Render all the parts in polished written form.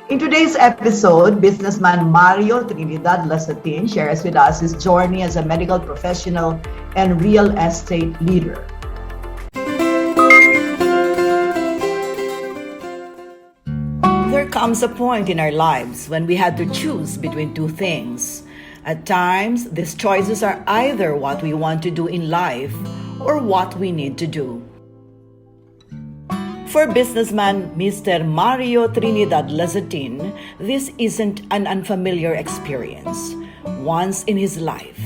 In today's episode, businessman Mario Trinidad Lazatin shares with us his journey as a medical professional and real estate leader. There comes a point in our lives when we had to choose between two things. At times, these choices are either what we want to do in life or what we need to do. For businessman Mr. Mario Trinidad Lazatin, this isn't an unfamiliar experience. Once in his life,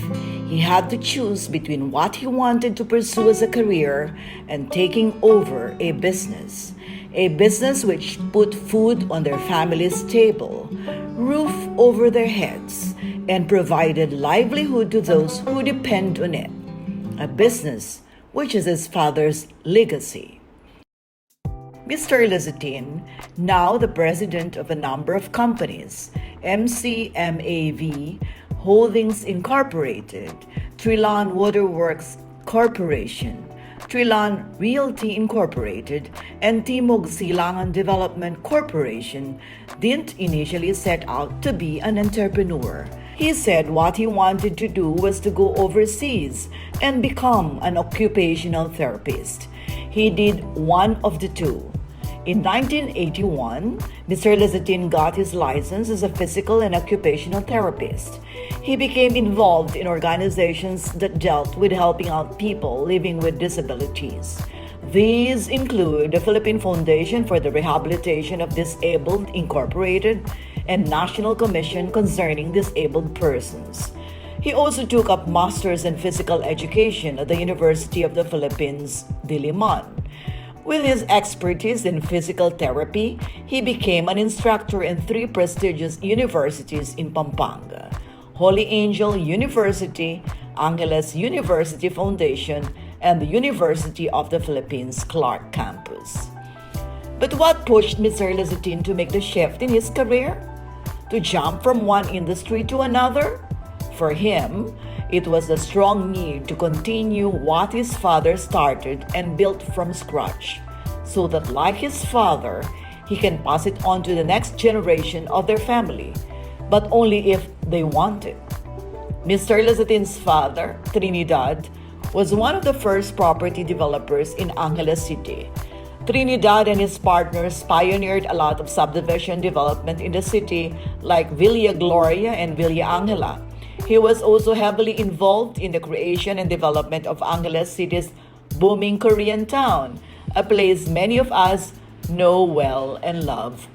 he had to choose between what he wanted to pursue as a career and taking over a business which put food on their family's table, roof over their heads, and provided livelihood to those who depend on it. A business which is his father's legacy. Mr. Lazatin, now the president of a number of companies, MCMAV Holdings Incorporated, Trilan Waterworks Corporation, Trilan Realty Incorporated, and Timog Silangan Development Corporation, didn't initially set out to be an entrepreneur. He said what he wanted to do was to go overseas and become an occupational therapist. He did one of the two. In 1981, Mr. Lazatin got his license as a physical and occupational therapist. He became involved in organizations that dealt with helping out people living with disabilities. These include the Philippine Foundation for the Rehabilitation of Disabled Incorporated and National Commission Concerning Disabled Persons. He also took up masters in physical education at the University of the Philippines, Diliman. With his expertise in physical therapy, he became an instructor in 3 prestigious universities in Pampanga: Holy Angel University, Angeles University Foundation, and the University of the Philippines Clark Campus. But what pushed Mr. Lazatin to make the shift in his career? To jump from one industry to another? For him, it was the strong need to continue what his father started and built from scratch, so that like his father, he can pass it on to the next generation of their family, but only if they want it. Mr. Lazatin's father, Trinidad, was one of the first property developers in Angeles City. Trinidad and his partners pioneered a lot of subdivision development in the city like Villa Gloria and Villa Angela. He was also heavily involved in the creation and development of Angeles City's booming Korean town, a place many of us know well and love.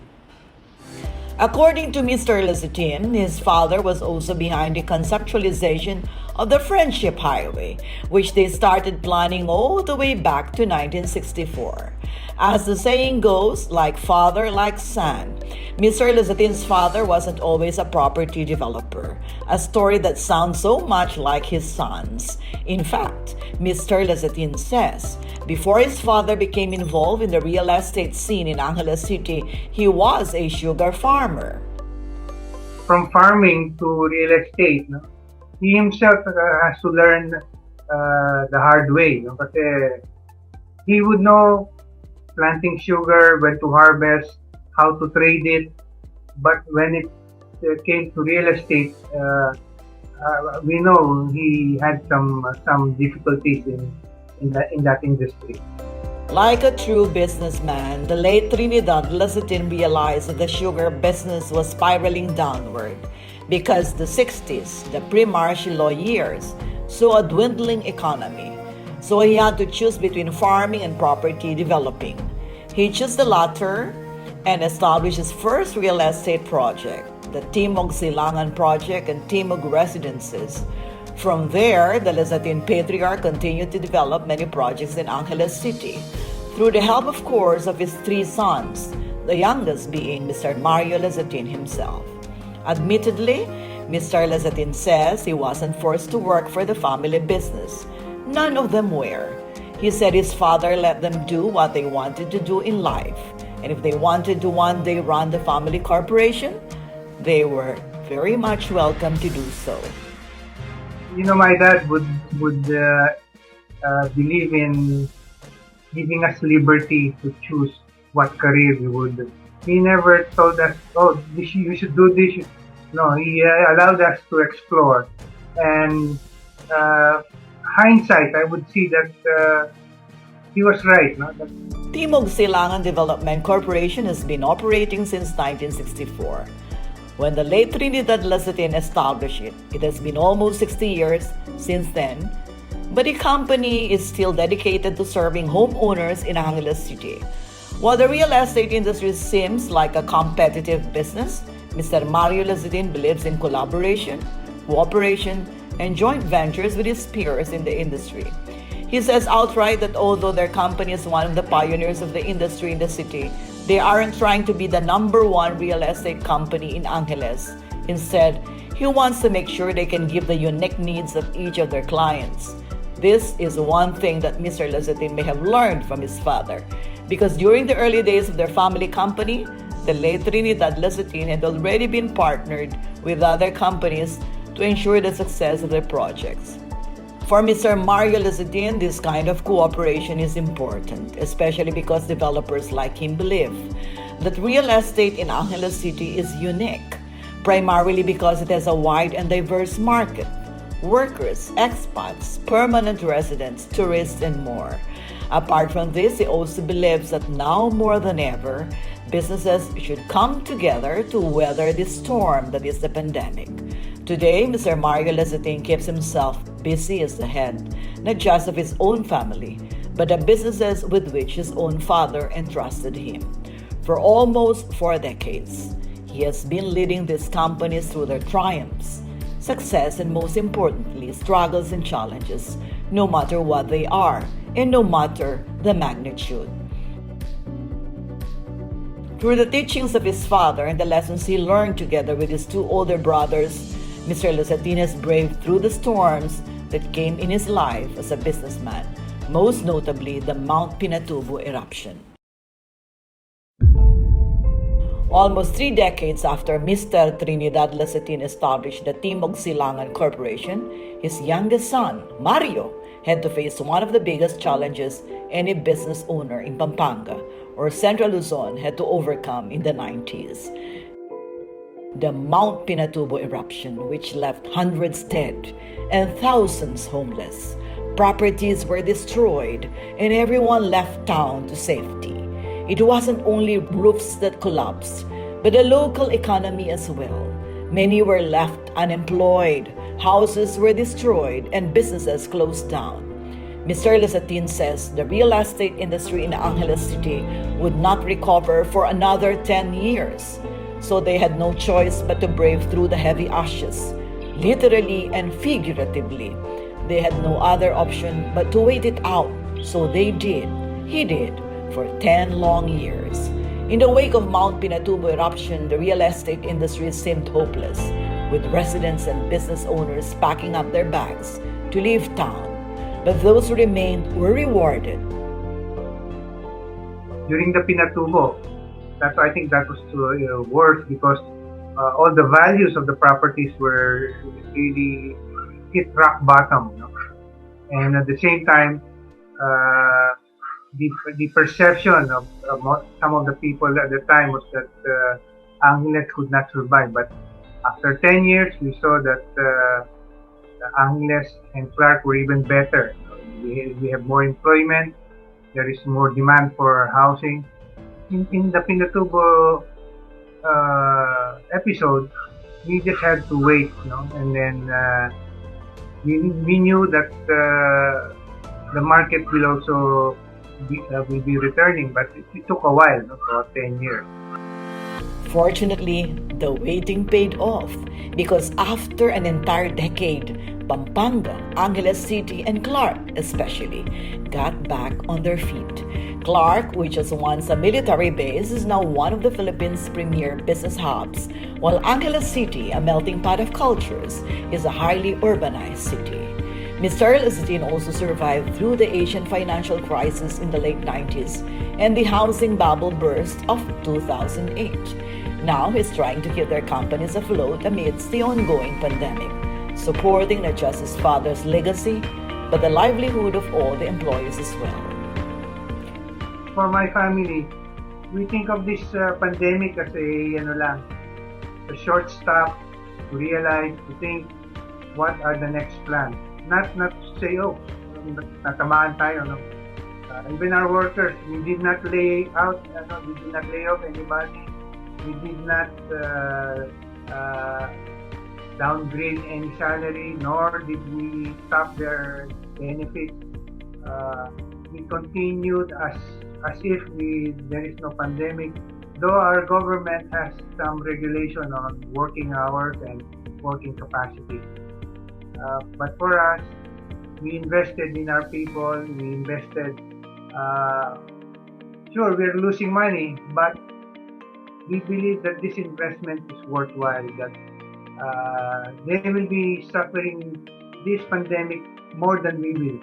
According to Mr. Lazatin, his father was also behind the conceptualization of the Friendship Highway, which they started planning all the way back to 1964. As the saying goes, like father, like son. Mr. Lazatin's father wasn't always a property developer, a story that sounds so much like his son's. In fact, Mr. Lazatin says, before his father became involved in the real estate scene in Angeles City, he was a sugar farmer. From farming to real estate, no? He himself has to learn the hard way. No? Kasi he would know planting sugar, when to harvest, how to trade it. But when it came to real estate, we know he had some difficulties in that industry. Like a true businessman, the late Trinidad Lazatin realized that the sugar business was spiraling downward because the 60s, the pre-martial law years, saw a dwindling economy. So he had to choose between farming and property developing. He chose the latter and established his first real estate project, the Timog Silangan Project and Timog Residences. From there, the Lazatin patriarch continued to develop many projects in Angeles City, through the help, of course, of his 3 sons, the youngest being Mr. Mario Lazatin himself. Admittedly, Mr. Lazatin says he wasn't forced to work for the family business. None of them were. He said his father let them do what they wanted to do in life. And if they wanted to one day run the family corporation, they were very much welcome to do so. You know, my dad would believe in giving us liberty to choose what career we would He never told us, oh, you should do this. No, he allowed us to explore. And uh, hindsight, I would see that he was right. No? That Timog Silangan Development Corporation has been operating since 1964. When the late Trinidad Lazatin established it, it has been almost 60 years since then, but the company is still dedicated to serving homeowners in Angeles City. While the real estate industry seems like a competitive business, Mr. Mario Lazatin believes in collaboration, cooperation, and joint ventures with his peers in the industry. He says outright that although their company is one of the pioneers of the industry in the city, they aren't trying to be the number one real estate company in Angeles. Instead, he wants to make sure they can give the unique needs of each of their clients. This is one thing that Mr. Lazatin may have learned from his father, because during the early days of their family company, the late Trinidad Lazatin had already been partnered with other companies to ensure the success of their projects. For Mr. Mario Lazatin, this kind of cooperation is important, especially because developers like him believe that real estate in Angeles City is unique, primarily because it has a wide and diverse market: workers, expats, permanent residents, tourists, and more. Apart from this, he also believes that now more than ever, businesses should come together to weather the storm that is the pandemic. Today, Mr. Mario Lazatin keeps himself busy as the head, not just of his own family, but the businesses with which his own father entrusted him. For almost 4 decades, he has been leading these companies through their triumphs, success, and most importantly, struggles and challenges, no matter what they are and no matter the magnitude. Through the teachings of his father and the lessons he learned together with his 2 older brothers, Mr. Lazatin has braved through the storms that came in his life as a businessman, most notably the Mount Pinatubo eruption. Almost 3 decades after Mr. Trinidad Lazatin established the Timog Silangan Corporation, his youngest son, Mario, had to face one of the biggest challenges any business owner in Pampanga or Central Luzon had to overcome in the 90s. The Mount Pinatubo eruption, which left hundreds dead and thousands homeless. Properties were destroyed and everyone left town to safety. It wasn't only roofs that collapsed, but the local economy as well. Many were left unemployed, houses were destroyed, and businesses closed down. Mr. Lazatin says the real estate industry in Angeles City would not recover for another 10 years. So they had no choice but to brave through the heavy ashes, literally and figuratively. They had no other option but to wait it out. So they did. He did. For 10 long years. In the wake of Mount Pinatubo eruption, the real estate industry seemed hopeless, with residents and business owners packing up their bags to leave town. But those who remained were rewarded. during the Pinatubo, I think that was worse because all the values of the properties were really hit rock bottom. You know? And at the same time, the perception of some of the people at the time was that Angeles could not survive. But after 10 years, we saw that Angeles and Clark were even better. We have more employment. There is more demand for housing. In the Pinatubo episode, we just had to wait, you know, and then we knew that the market will also will be returning, but it took a while, you know, for 10 years. Fortunately, the waiting paid off because after an entire decade, Pampanga, Angeles City, and Clark especially got back on their feet. Clark, which was once a military base, is now one of the Philippines' premier business hubs, while Angeles City, a melting pot of cultures, is a highly urbanized city. Mr. Lazatin also survived through the Asian financial crisis in the late 90s and the housing bubble burst of 2008. Now he's trying to keep their companies afloat amidst the ongoing pandemic, supporting not just his father's legacy, but the livelihood of all the employees as well. For my family, we think of this pandemic as a short stop to realize, to think, what are the next plans. Not to say, oh, natamaan tayo, no? Even our workers, we did not lay off anybody. We did not downgrade any salary, nor did we stop their benefits. We continued as if there is no pandemic, though our government has some regulation on working hours and working capacity. But for us, we invested in our people. We invested. Sure, we're losing money, but we believe that this investment is worthwhile. That they will be suffering this pandemic more than we will.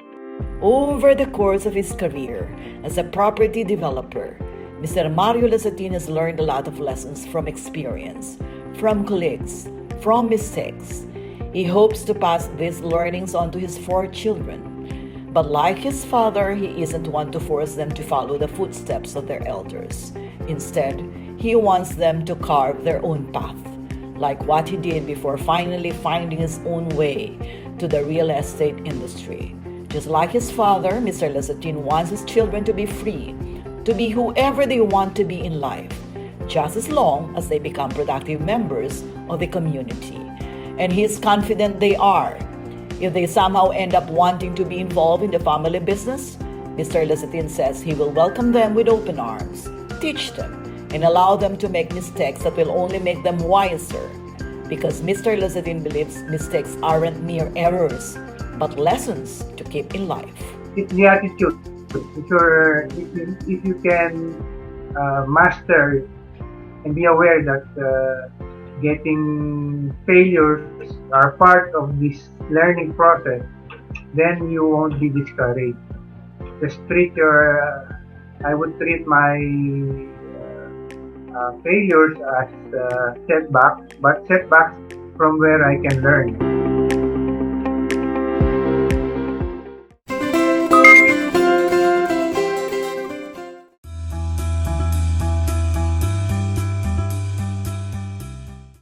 Over the course of his career as a property developer, Mr. Mario Lazatin has learned a lot of lessons from experience, from colleagues, from mistakes. He hopes to pass these learnings on to his 4 children. But like his father, he isn't one to force them to follow the footsteps of their elders. Instead, he wants them to carve their own path, like what he did before finally finding his own way to the real estate industry. Just like his father, Mr. Lazatin wants his children to be free, to be whoever they want to be in life, just as long as they become productive members of the community. And he is confident they are. If they somehow end up wanting to be involved in the family business, Mr. Lazatin says he will welcome them with open arms, teach them, and allow them to make mistakes that will only make them wiser. Because Mr. Lazatin believes mistakes aren't mere errors, but lessons to keep in life. It's the attitude. If you can master and be aware that getting failures are part of this learning process, then you won't be discouraged. I would treat my failures as setbacks, but setbacks from where I can learn.